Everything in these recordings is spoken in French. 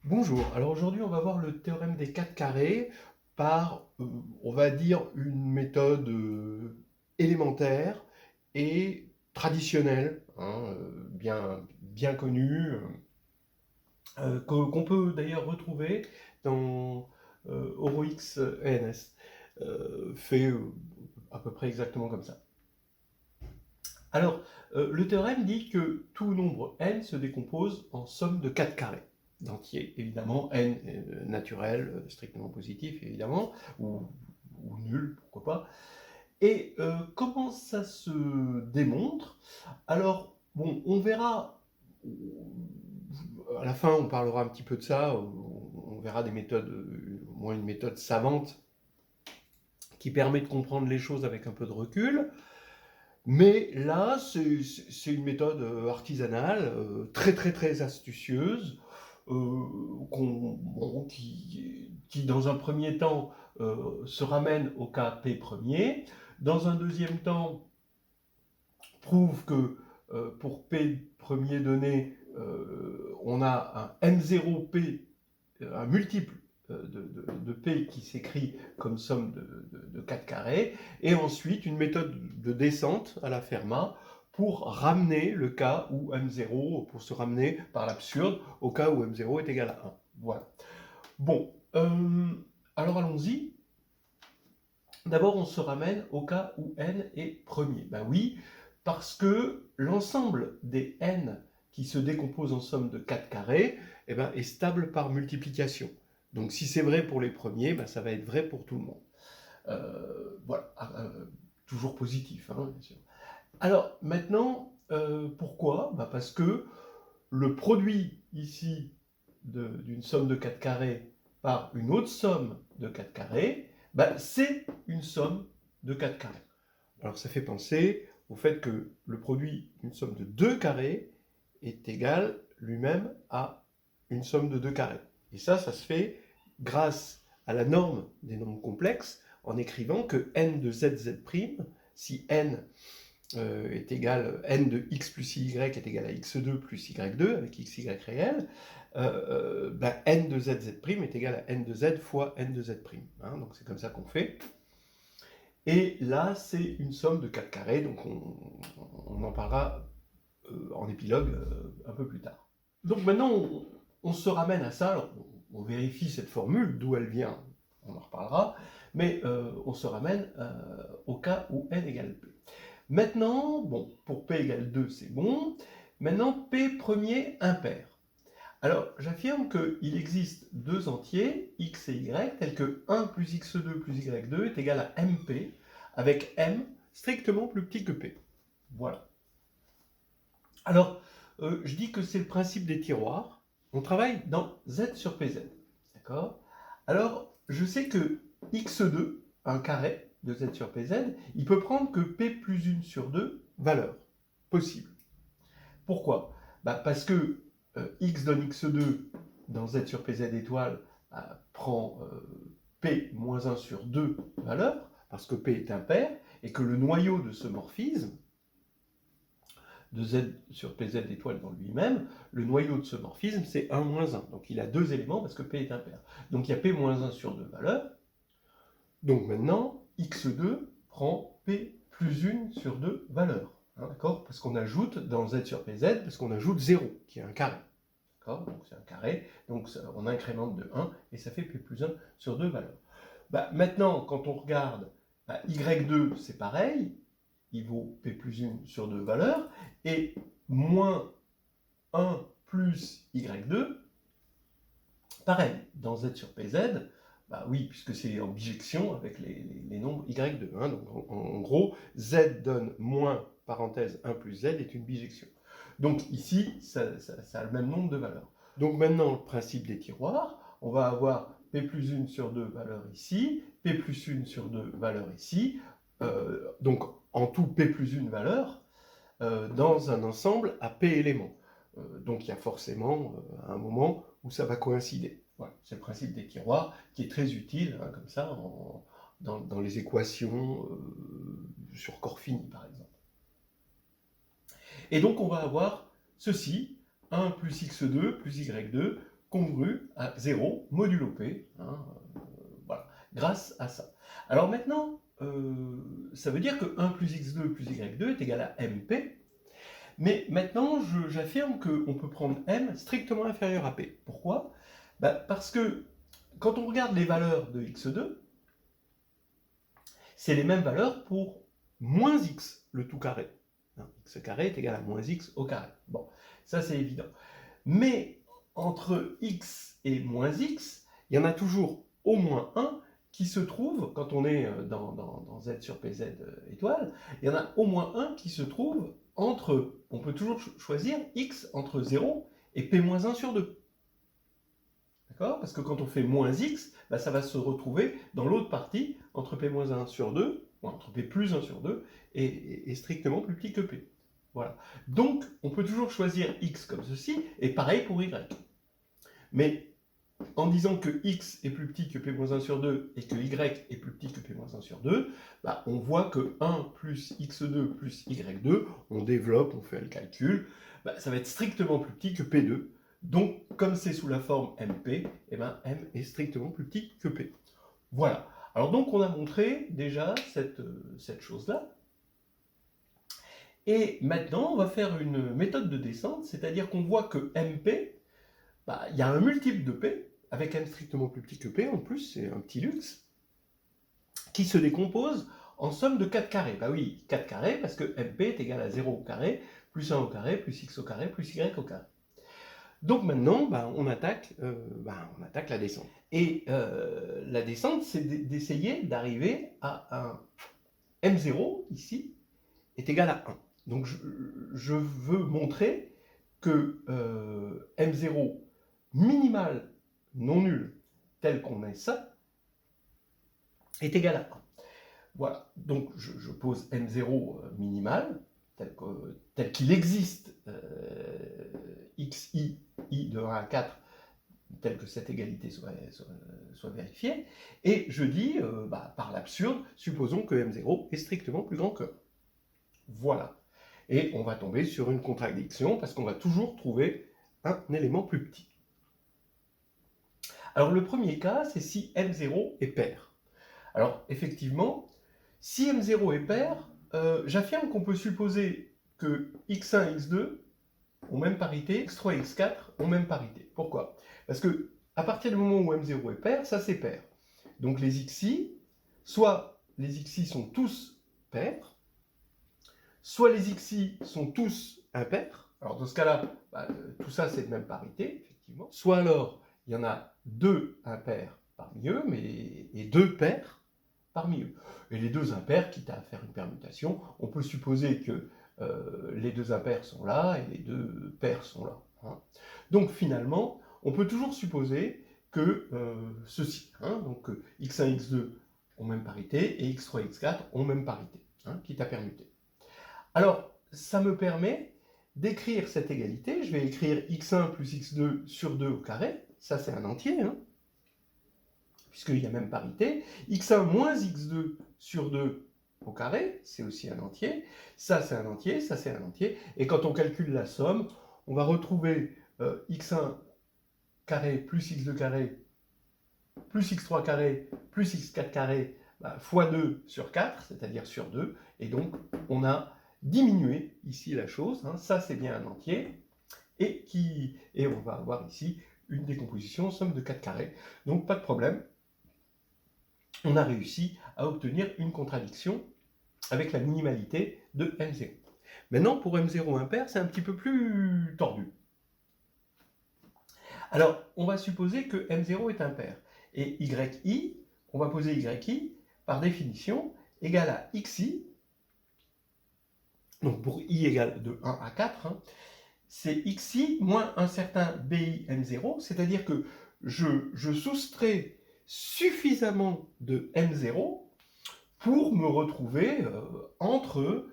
Bonjour, alors aujourd'hui on va voir le théorème des 4 carrés par, on va dire, une méthode élémentaire et traditionnelle, hein, bien connue, qu'on peut d'ailleurs retrouver dans OROX ENS, fait à peu près exactement comme ça. Alors, le théorème dit que tout nombre n se décompose en somme de 4 carrés d'entiers. Évidemment, n naturel, strictement positif, évidemment, ou nul, pourquoi pas. Et comment ça se démontre? Alors, bon, on verra, à la fin, on parlera un petit peu de ça, on verra des méthodes, au moins une méthode savante qui permet de comprendre les choses avec un peu de recul. Mais là, c'est une méthode artisanale, très astucieuse, bon, qui, dans un premier temps, se ramène au cas P premier. Dans un deuxième temps, prouve que pour P premier donné, on a un M0P, un multiple de P qui s'écrit comme somme de 4 carrés, et ensuite une méthode de descente à la Fermat pour ramener le cas où M0, pour se ramener par l'absurde au cas où M0 est égal à 1. Voilà. Bon, alors allons-y. D'abord, on se ramène au cas où n est premier. Ben oui, parce que l'ensemble des n qui se décomposent en somme de 4 carrés eh ben, est stable par multiplication. Donc si c'est vrai pour les premiers, ben, ça va être vrai pour tout le monde. Voilà, toujours positif, hein, bien sûr. Alors maintenant, pourquoi? Ben, parce que le produit ici d'une somme de 4 carrés par une autre somme de 4 carrés, ben, c'est une somme de 4 carrés. Alors ça fait penser au fait que le produit d'une somme de 2 carrés est égal lui-même à une somme de 2 carrés. Et ça se fait grâce à la norme des nombres complexes en écrivant que n de z, si n est égal, n de x plus y est égal à x2 plus y2, avec x, y réel, ben n de z est égal à n de z fois n de z'. Hein, donc c'est comme ça qu'on fait. Et là, c'est une somme de 4 carrés, donc on en parlera en épilogue un peu plus tard. Donc maintenant, on se ramène à ça, alors, on vérifie cette formule, d'où elle vient, on en reparlera, mais on se ramène au cas où n égale p. Maintenant, bon, pour p égale 2, c'est bon. Maintenant, p premier impair. Alors, j'affirme qu'il existe deux entiers, x et y, tels que 1 plus x2 plus y2 est égal à mp, avec m strictement plus petit que p. Voilà. Alors, je dis que c'est le principe des tiroirs. On travaille dans z sur pz. D'accord? Alors, je sais que x2, un carré de z sur pz, il peut prendre que p plus 1 sur 2 valeurs possibles. Pourquoi? Parce que x donne x2 dans z sur pz étoile prend p moins 1 sur 2 valeurs, parce que p est impair, et que le noyau de ce morphisme, de z sur pz étoile dans lui-même, le noyau de ce morphisme, c'est 1 moins 1. Donc il a deux éléments parce que p est impair. Donc il y a p moins 1 sur 2 valeurs. Donc maintenant, x2 prend p plus 1 sur 2 valeurs. Hein, d'accord? Parce qu'on ajoute dans z sur pz, parce qu'on ajoute 0, qui est un carré. D'accord? Donc c'est un carré, donc on incrémente de 1, et ça fait p plus 1 sur 2 valeurs. Maintenant, quand on regarde, y2, c'est pareil, il vaut p plus 1 sur 2 valeurs, et moins 1 plus y2, pareil, dans z sur pz, oui, puisque c'est en bijection avec les nombres y2. Hein, donc en gros, z donne moins, parenthèse, 1 plus z est une bijection. Donc ici, ça a le même nombre de valeurs. Donc maintenant, le principe des tiroirs, on va avoir p plus 1 sur 2 valeurs ici, p plus 1 sur 2 valeurs ici, donc en tout p plus 1 valeur, dans un ensemble à p éléments. Donc il y a forcément un moment où ça va coïncider. Voilà, c'est le principe des tiroirs qui est très utile, hein, comme ça, dans les équations sur corps fini, par exemple. Et donc on va avoir ceci, 1 plus x2 plus y2 congrue à 0 modulo P, hein, voilà, grâce à ça. Alors maintenant, ça veut dire que 1 plus x2 plus y2 est égal à mp, mais maintenant j'affirme qu'on peut prendre m strictement inférieur à p. Pourquoi? Parce que quand on regarde les valeurs de x2, c'est les mêmes valeurs pour moins x, le tout carré. X carré est égal à moins x au carré. Bon, ça c'est évident. Mais entre x et moins x, il y en a toujours au moins un qui se trouve, quand on est dans z sur pz étoile, il y en a au moins un qui se trouve entre, on peut toujours choisir x entre 0 et p-1 sur 2. D'accord? Parce que quand on fait moins x, ça va se retrouver dans l'autre partie, entre p-1 sur 2, ou entre p plus 1 sur 2, et strictement plus petit que p. Voilà. Donc, on peut toujours choisir x comme ceci, et pareil pour y. Mais en disant que x est plus petit que p-1 sur 2, et que y est plus petit que p-1 sur 2, on voit que 1 plus x2 plus y2, on développe, on fait le calcul, ça va être strictement plus petit que p2. Donc, comme c'est sous la forme mp, m est strictement plus petit que p. Voilà. Alors donc, on a montré déjà cette chose-là. Et maintenant, on va faire une méthode de descente, c'est-à-dire qu'on voit que mp, il y a un multiple de p, avec m strictement plus petit que p, en plus, c'est un petit luxe, qui se décompose en somme de 4 carrés. Bah oui, 4 carrés, parce que mp est égal à 0 au carré, plus 1 au carré, plus x au carré, plus y au carré. Donc maintenant, on attaque la descente. Et la descente, c'est d'essayer d'arriver à un m0, ici, est égal à 1. Donc je veux montrer que m0 minimal non nul, tel qu'on met ça, est égal à 1. Voilà, donc je pose m0 minimal, tel qu'il existe, xi, i de 1 à 4, tel que cette égalité soit vérifiée, et je dis, par l'absurde, supposons que m0 est strictement plus grand que 1. Voilà. Et on va tomber sur une contradiction, parce qu'on va toujours trouver un élément plus petit. Alors le premier cas, c'est si m0 est pair. Alors effectivement, si m0 est pair, j'affirme qu'on peut supposer que x1 et x2 ont même parité, x3 et x4 ont même parité. Pourquoi? Parce que à partir du moment où m0 est pair, ça c'est pair. Donc les xi, soit les xi sont tous pairs, soit les xi sont tous impairs. Alors dans ce cas-là, tout ça c'est de même parité, effectivement. Soit alors, il y en a 2 impairs parmi eux, et 2 pairs parmi eux. Et les 2 impairs, quitte à faire une permutation, on peut supposer que les 2 impairs sont là, et les 2 pairs sont là. Hein. Donc finalement, on peut toujours supposer que ceci, donc x1 et x2 ont même parité, et x3 et x4 ont même parité, quitte à permuter. Alors, ça me permet d'écrire cette égalité. Je vais écrire x1 plus x2 sur 2 au carré. Ça, c'est un entier, puisqu'il y a même parité. x1 moins x2 sur 2 au carré, c'est aussi un entier. Ça, c'est un entier, ça, c'est un entier. Et quand on calcule la somme, on va retrouver x1 carré plus x2 carré plus x3 carré plus x4 carré fois 2 sur 4, c'est-à-dire sur 2. Et donc, on a diminué ici la chose. Ça, c'est bien un entier. Et on va avoir ici une décomposition somme de 4 carrés. Donc, pas de problème. On a réussi à obtenir une contradiction avec la minimalité de m0. Maintenant, pour m0 impair, c'est un petit peu plus tordu. Alors, on va supposer que m0 est impair. Et yi, on va poser yi, par définition, égale à xi. Donc, pour i égale de 1 à 4, c'est xi moins un certain bi m0, c'est-à-dire que je soustrais suffisamment de m0 pour me retrouver entre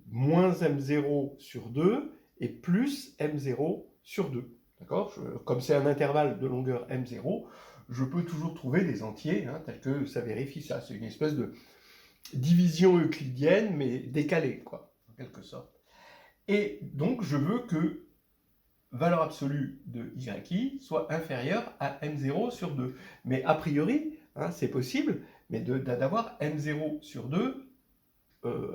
moins m0 sur 2 et plus m0 sur 2. D'accord? Comme c'est un intervalle de longueur m0, je peux toujours trouver des entiers, tels que ça vérifie ça. C'est une espèce de division euclidienne, mais décalée, quoi, en quelque sorte. Et donc, je veux que valeur absolue de yi soit inférieure à m0 sur 2. Mais a priori, hein, c'est possible, mais d'avoir m0 sur 2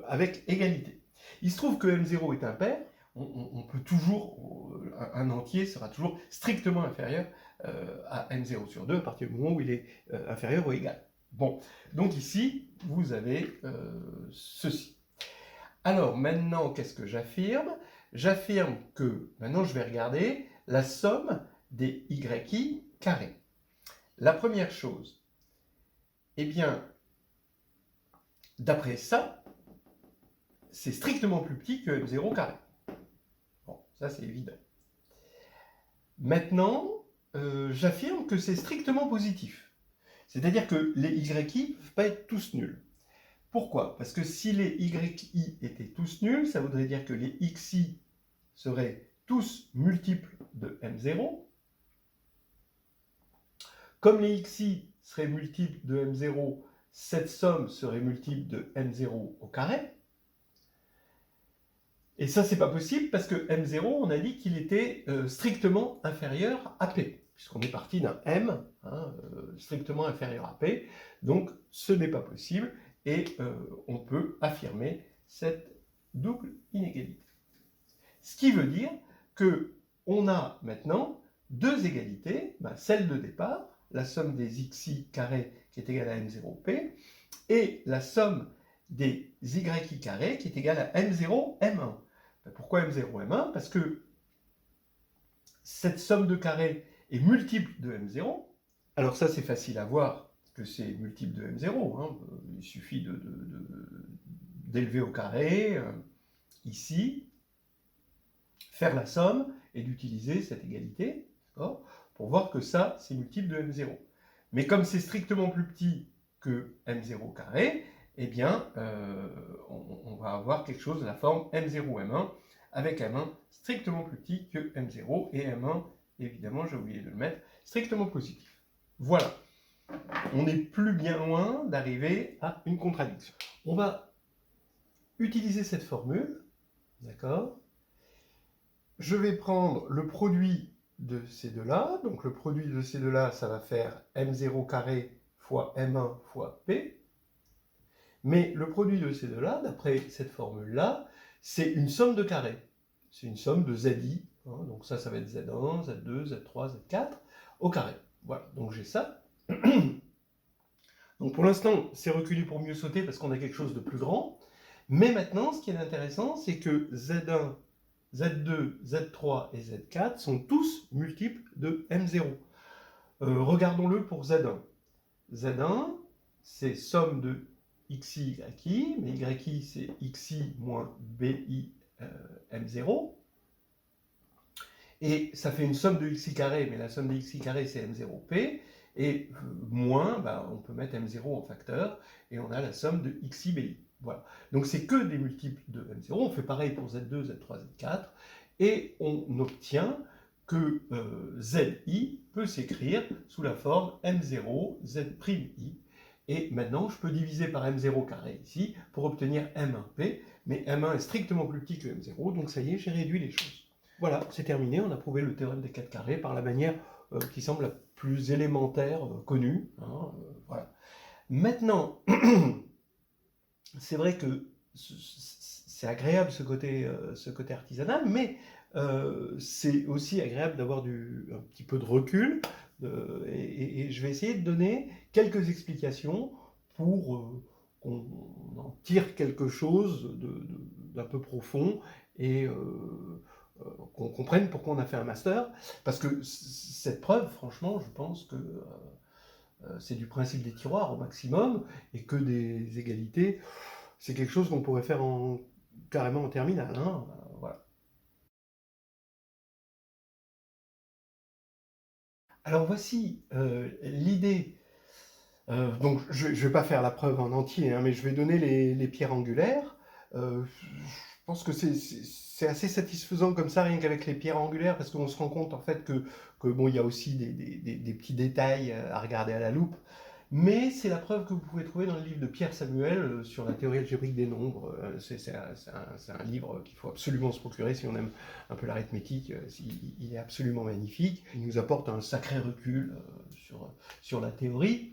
avec égalité. Il se trouve que m0 est impair, on peut toujours, un entier sera toujours strictement inférieur à m0 sur 2 à partir du moment où il est inférieur ou égal. Bon, donc ici, vous avez ceci. Alors maintenant, qu'est-ce que j'affirme? J'affirme que, maintenant je vais regarder la somme des yi carrés. La première chose, eh bien, d'après ça, c'est strictement plus petit que m0 carré. Bon, ça c'est évident. Maintenant, j'affirme que c'est strictement positif. C'est-à-dire que les yi ne peuvent pas être tous nuls. Pourquoi? Parce que si les yi étaient tous nuls, ça voudrait dire que les xi seraient tous multiples de m0. Comme les xi seraient multiples de m0, cette somme serait multiple de m0 au carré. Et ça, c'est pas possible parce que m0, on a dit qu'il était strictement inférieur à p, puisqu'on est parti d'un m strictement inférieur à p. Donc, ce n'est pas possible et on peut affirmer cette double inégalité. Ce qui veut dire qu'on a maintenant deux égalités, celle de départ, la somme des xi carrés qui est égale à m0p, et la somme des yi carrés qui est égale à m0 m1. Pourquoi m0 m1? Parce que cette somme de carrés est multiple de m0. Alors ça, c'est facile à voir que c'est multiple de m0. Hein. Il suffit d'élever au carré, ici, faire la somme et d'utiliser cette égalité, pour voir que ça, c'est multiple de m0. Mais comme c'est strictement plus petit que m0 carré, eh bien, on va avoir quelque chose de la forme m0, m1, avec m1 strictement plus petit que m0, et m1, évidemment, j'ai oublié de le mettre, strictement positif. Voilà. On n'est plus bien loin d'arriver à une contradiction. On va utiliser cette formule, d'accord? Je vais prendre le produit de ces deux-là, donc le produit de ces deux-là, ça va faire m0 carré fois m1 fois p, mais le produit de ces deux-là, d'après cette formule-là, c'est une somme de carrés. C'est une somme de zi, hein, donc ça va être z1, z2, z3, z4, au carré. Voilà, donc j'ai ça. Donc pour l'instant, c'est reculé pour mieux sauter parce qu'on a quelque chose de plus grand. Mais maintenant, ce qui est intéressant, c'est que z1, z2, z3 et z4 sont tous multiples de m0. Regardons-le pour z1. z1, c'est somme de xi, yi, mais yi, c'est xi moins bi m0. Et ça fait une somme de xi carré, mais la somme de xi carré, c'est m0p. Et moins, on peut mettre m0 en facteur, et on a la somme de xi bi. Voilà. Donc c'est que des multiples de m0. On fait pareil pour z2, z3, z4, et on obtient que zi peut s'écrire sous la forme m0 z', et maintenant je peux diviser par m0 carré ici pour obtenir m1p, mais m1 est strictement plus petit que m0, donc ça y est, j'ai réduit les choses. Voilà, c'est terminé, on a prouvé le théorème des 4 carrés par la manière qui semble la plus élémentaire connue. Hein, voilà. Maintenant, c'est vrai que c'est agréable ce côté artisanal, mais c'est aussi agréable d'avoir un petit peu de recul, et je vais essayer de donner quelques explications pour qu'on en tire quelque chose d'un peu profond, et qu'on comprenne pourquoi on a fait un master, parce que cette preuve, franchement, je pense que c'est du principe des tiroirs au maximum, et que des égalités, c'est quelque chose qu'on pourrait faire carrément en terminale. Hein, voilà. Alors voici l'idée. Donc je ne vais pas faire la preuve en entier, hein, mais je vais donner les pierres angulaires. Je pense que c'est assez satisfaisant comme ça, rien qu'avec les pierres angulaires, parce qu'on se rend compte en fait que bon, il y a aussi des petits détails à regarder à la loupe. mais c'est la preuve que vous pouvez trouver dans le livre de Pierre Samuel sur la théorie algébrique des nombres. C'est un livre qu'il faut absolument se procurer si on aime un peu l'arithmétique. Il est absolument magnifique. Il nous apporte un sacré recul sur la théorie.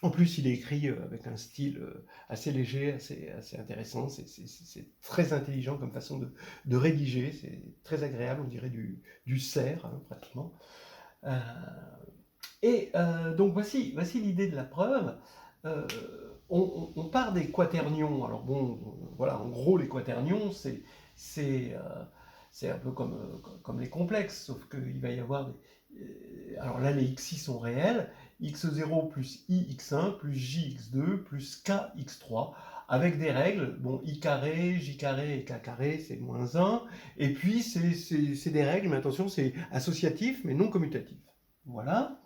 En plus, il est écrit avec un style assez léger, assez intéressant. C'est très intelligent comme façon de rédiger. C'est très agréable, on dirait du cerf, hein, pratiquement. Donc voici l'idée de la preuve. On part des quaternions. Alors bon, voilà, en gros, les quaternions, c'est un peu comme les complexes, sauf qu'il va y avoir alors là, les xi sont réels, x0 plus ix1 plus jx2 plus kx3, avec des règles, bon, i carré, j carré et k carré, c'est moins 1, et puis c'est des règles, mais attention, c'est associatif, mais non commutatif. Voilà.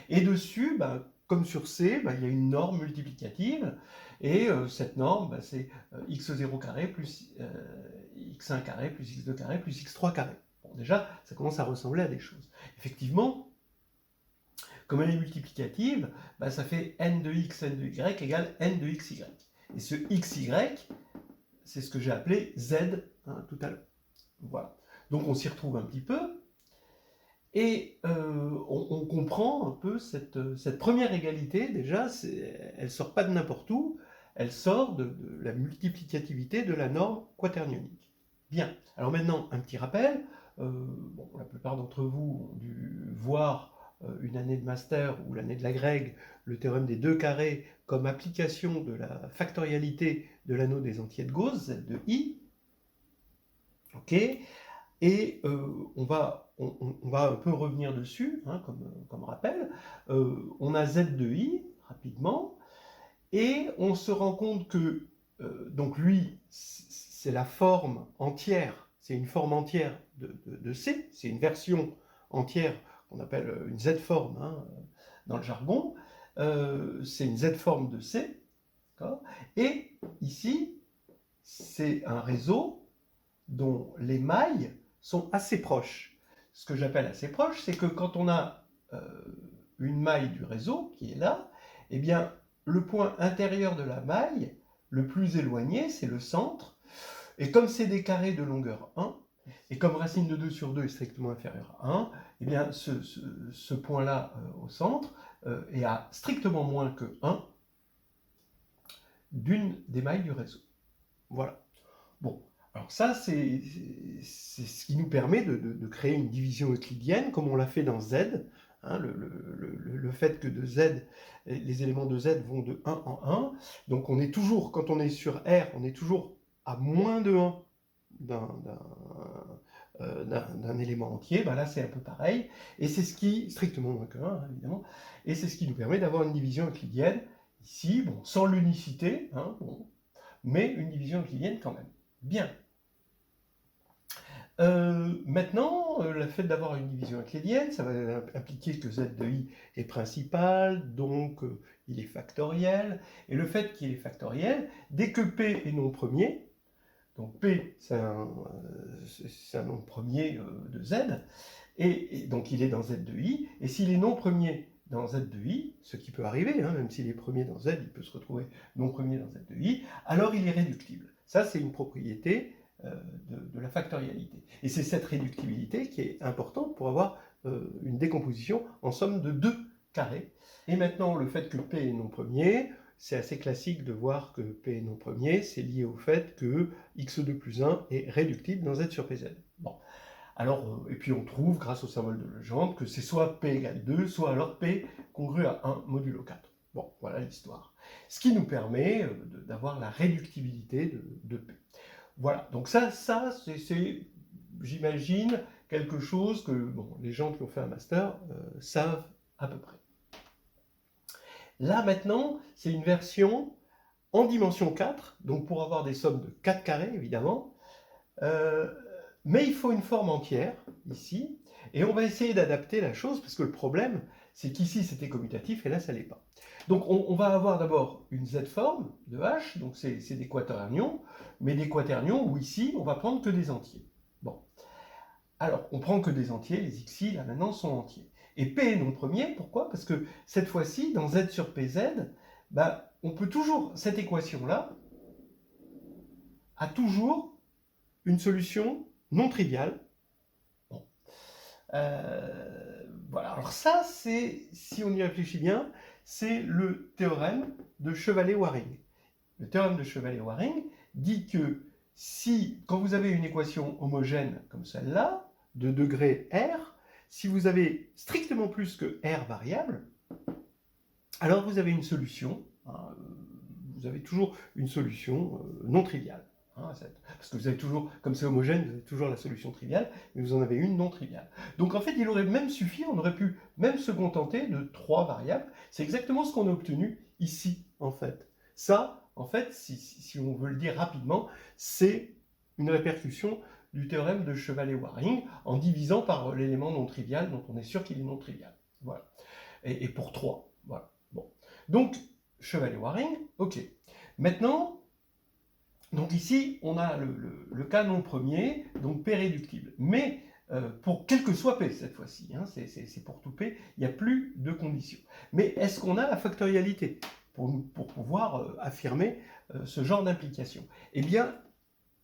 Et dessus, comme sur C, il y a une norme multiplicative, et cette norme, c'est x0 carré plus x1 carré plus x2 carré plus x3 carré. Bon, déjà, ça commence à ressembler à des choses. Effectivement, comme elle est multiplicative, ça fait n de x, n de y égale n de xy. Et ce xy, c'est ce que j'ai appelé z tout à l'heure. Voilà. Donc on s'y retrouve un petit peu. Et on comprend un peu cette première égalité, déjà, elle ne sort pas de n'importe où, elle sort de la multiplicativité de la norme quaternionique. Bien, alors maintenant, un petit rappel. La plupart d'entre vous ont dû voir une année de master ou l'année de l'agrég, le théorème des deux carrés comme application de la factorialité de l'anneau des entiers de Gauss, z de i. Ok. Et on va un peu revenir dessus, hein, comme rappel. On a z de i, rapidement, et on se rend compte que, donc lui, c'est la forme entière, c'est une forme entière de C, c'est une version entière qu'on appelle une Z-forme hein, dans le jargon, c'est une Z-forme de C, et ici, c'est un réseau dont les mailles sont assez proches. Ce que j'appelle assez proche, c'est que quand on a une maille du réseau qui est là, eh bien, le point intérieur de la maille, le plus éloigné, c'est le centre. Et comme c'est des carrés de longueur 1, et comme racine de 2 sur 2 est strictement inférieure à 1, eh bien, ce point-là au centre est à strictement moins que 1 d'une des mailles du réseau. Voilà. Bon. Alors ça, c'est ce qui nous permet de créer une division euclidienne, comme on l'a fait dans Z. Hein, le fait que de Z, les éléments de Z vont de 1 en 1. Donc on est toujours, quand on est sur R, on est toujours à moins de 1 d'un élément entier. Là, c'est un peu pareil. Et c'est ce qui, strictement moins que 1, hein, évidemment, et c'est ce qui nous permet d'avoir une division euclidienne, ici, bon, sans l'unicité, hein, bon, mais une division euclidienne quand même. Bien. Maintenant, le fait d'avoir une division euclidienne, ça va impliquer que z de i est principal, donc il est factoriel. Et le fait qu'il est factoriel, dès que p est non premier, donc p c'est un nombre premier de z, et donc il est dans z de i, et s'il est non premier dans z de i, ce qui peut arriver, hein, même s'il est premier dans z, il peut se retrouver non premier dans z de i, alors il est réductible. Ça, c'est une propriété de la factorialité. Et c'est cette réductibilité qui est importante pour avoir une décomposition en somme de 2 carrés. Et maintenant, le fait que P est non premier, c'est assez classique de voir que P est non premier, c'est lié au fait que x2 plus 1 est réductible dans Z sur Pz. Bon. Alors, et puis on trouve, grâce au symbole de Legendre, que c'est soit P égale 2, soit alors P congru à 1 modulo 4. Bon, voilà l'histoire. Ce qui nous permet d'avoir la réductibilité de P. Voilà, donc ça c'est j'imagine, quelque chose que les gens qui ont fait un master savent à peu près. Là maintenant, c'est une version en dimension 4, donc pour avoir des sommes de 4 carrés évidemment, mais il faut une forme entière, ici, et on va essayer d'adapter la chose, parce que le problème, c'est qu'ici c'était commutatif, et là ça l'est pas. Donc on va avoir d'abord une Z-forme de H, donc c'est des quaternions, mais des quaternions où ici on va prendre que des entiers. Bon, alors on prend que des entiers, les xi là maintenant sont entiers. Et P est non premier, pourquoi? Parce que cette fois-ci, dans Z sur PZ, bah, on peut toujours, cette équation-là a toujours une solution non triviale. Bon. Voilà, alors ça, c'est, si on y réfléchit bien, c'est le théorème de Chevalley-Waring. Le théorème de Chevalley-Waring dit que si, quand vous avez une équation homogène comme celle-là, de degré R, si vous avez strictement plus que R variables, alors vous avez une solution, hein, vous avez toujours une solution non triviale. Hein, parce que vous avez toujours, comme c'est homogène, vous avez toujours la solution triviale, mais vous en avez une non triviale. Donc en fait, il aurait même suffi, on aurait pu même se contenter de 3 variables. C'est exactement ce qu'on a obtenu ici, en fait. Ça, en fait, si on veut le dire rapidement, c'est une répercussion du théorème de Chevalley-Waring en divisant par l'élément non trivial dont on est sûr qu'il est non trivial. Voilà. Et pour 3. Voilà. Bon. Donc, Chevalley-Waring, ok. Maintenant, donc ici, on a le cas non premier, donc P réductible. Mais pour quel que soit P cette fois-ci, hein, c'est pour tout P, il n'y a plus de conditions. Mais est-ce qu'on a la factorialité pour pouvoir affirmer ce genre d'implication? Eh bien,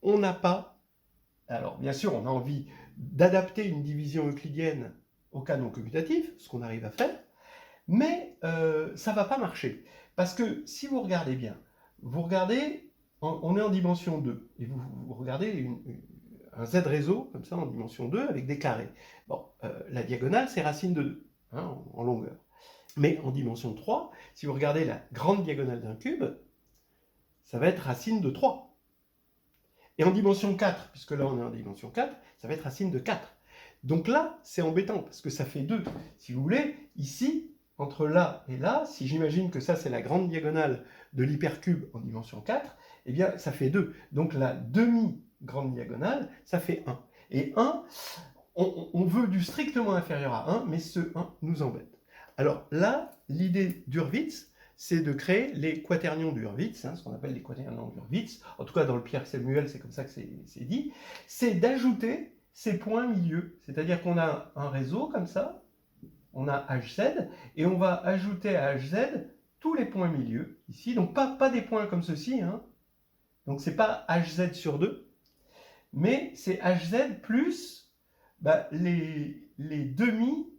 on n'a pas. Alors, bien sûr, on a envie d'adapter une division euclidienne au cas non commutatif, ce qu'on arrive à faire, mais ça ne va pas marcher. Parce que si vous regardez bien, vous regardez, on est en dimension 2, et vous regardez un Z réseau, comme ça, en dimension 2, avec des carrés. Bon, la diagonale, c'est racine de 2, hein, en longueur. Mais en dimension 3, si vous regardez la grande diagonale d'un cube, ça va être racine de 3. Et en dimension 4, puisque là on est en dimension 4, ça va être racine de 4. Donc là, c'est embêtant, parce que ça fait 2. Si vous voulez, ici, entre là et là, si j'imagine que ça c'est la grande diagonale de l'hypercube en dimension 4, eh bien ça fait 2. Donc la demi-grande diagonale, ça fait 1. Et 1, on veut du strictement inférieur à 1, mais ce 1 nous embête. Alors là, l'idée d'Hurwitz, c'est de créer les quaternions d'Hurwitz, hein, ce qu'on appelle les quaternions d'Hurwitz, en tout cas dans le Pierre-Samuel, c'est comme ça que c'est dit, c'est d'ajouter ces points milieux. C'est-à-dire qu'on a un réseau comme ça, on a HZ, et on va ajouter à HZ tous les points milieux, ici, donc pas des points comme ceci, hein. Donc c'est pas HZ sur 2, mais c'est HZ plus bah, les demi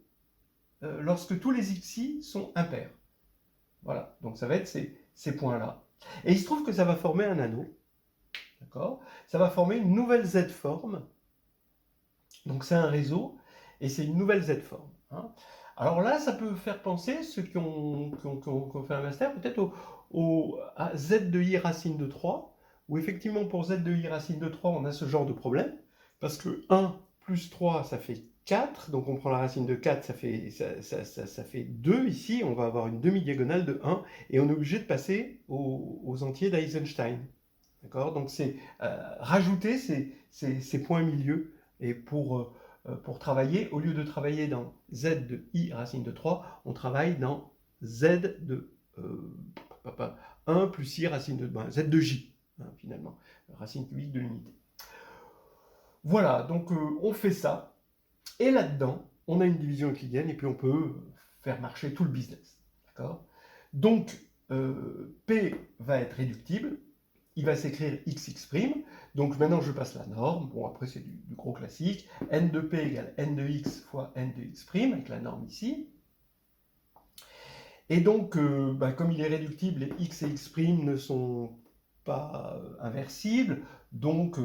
lorsque tous les xi sont impairs. Voilà, donc ça va être ces points-là. Et il se trouve que ça va former un anneau, d'accord? Ça va former une nouvelle Z-forme. Donc c'est un réseau, et c'est une nouvelle Z-forme. Hein. Alors là, ça peut faire penser, ceux qui ont fait un master, peut-être à Z de I racine de 3, où effectivement pour Z de I racine de 3, on a ce genre de problème, parce que 1 plus 3, ça fait 4, donc on prend la racine de 4, ça fait 2 ici, on va avoir une demi-diagonale de 1, et on est obligé de passer aux entiers d'Eisenstein. D'accord? Donc c'est rajouter ces points milieux, et pour travailler, au lieu de travailler dans Z de I racine de 3, on travaille dans Z de 1 plus I racine de 2, Z de J, hein, finalement, racine cubique de l'unité. Voilà, donc on fait ça. Et là-dedans, on a une division euclidienne et puis on peut faire marcher tout le business. D'accord? Donc, P va être réductible, il va s'écrire XX'. Donc maintenant, je passe la norme. Bon, après, c'est du gros classique. N de P égale N de X fois N de X', avec la norme ici. Et donc, comme il est réductible, les X et X' ne sont pas inversibles. Donc,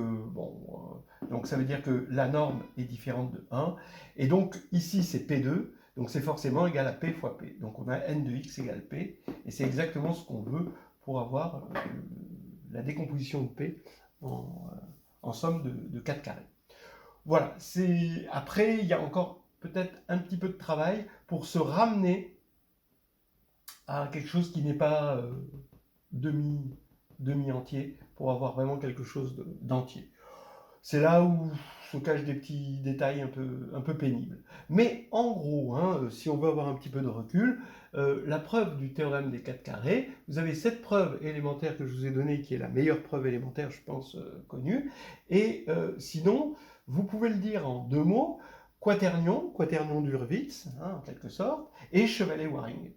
donc ça veut dire que la norme est différente de 1. Et donc, ici, c'est P2. Donc, c'est forcément égal à P fois P. Donc, on a N de X égale P. Et c'est exactement ce qu'on veut pour avoir la décomposition de P en somme de 4 carrés. Voilà. Après, il y a encore peut-être un petit peu de travail pour se ramener à quelque chose qui n'est pas demi-entier, pour avoir vraiment quelque chose d'entier. C'est là où se cachent des petits détails un peu pénibles. Mais en gros, hein, si on veut avoir un petit peu de recul, la preuve du théorème des 4 carrés, vous avez cette preuve élémentaire que je vous ai donnée, qui est la meilleure preuve élémentaire, je pense, connue. Et sinon, vous pouvez le dire en 2 mots, quaternion d'Hurwitz, hein, en quelque sorte, et Chevalet-Waring.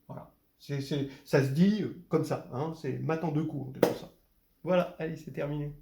Voilà. Ça se dit comme ça, hein, c'est mat en deux coups, en quelque sorte. Voilà, allez, c'est terminé.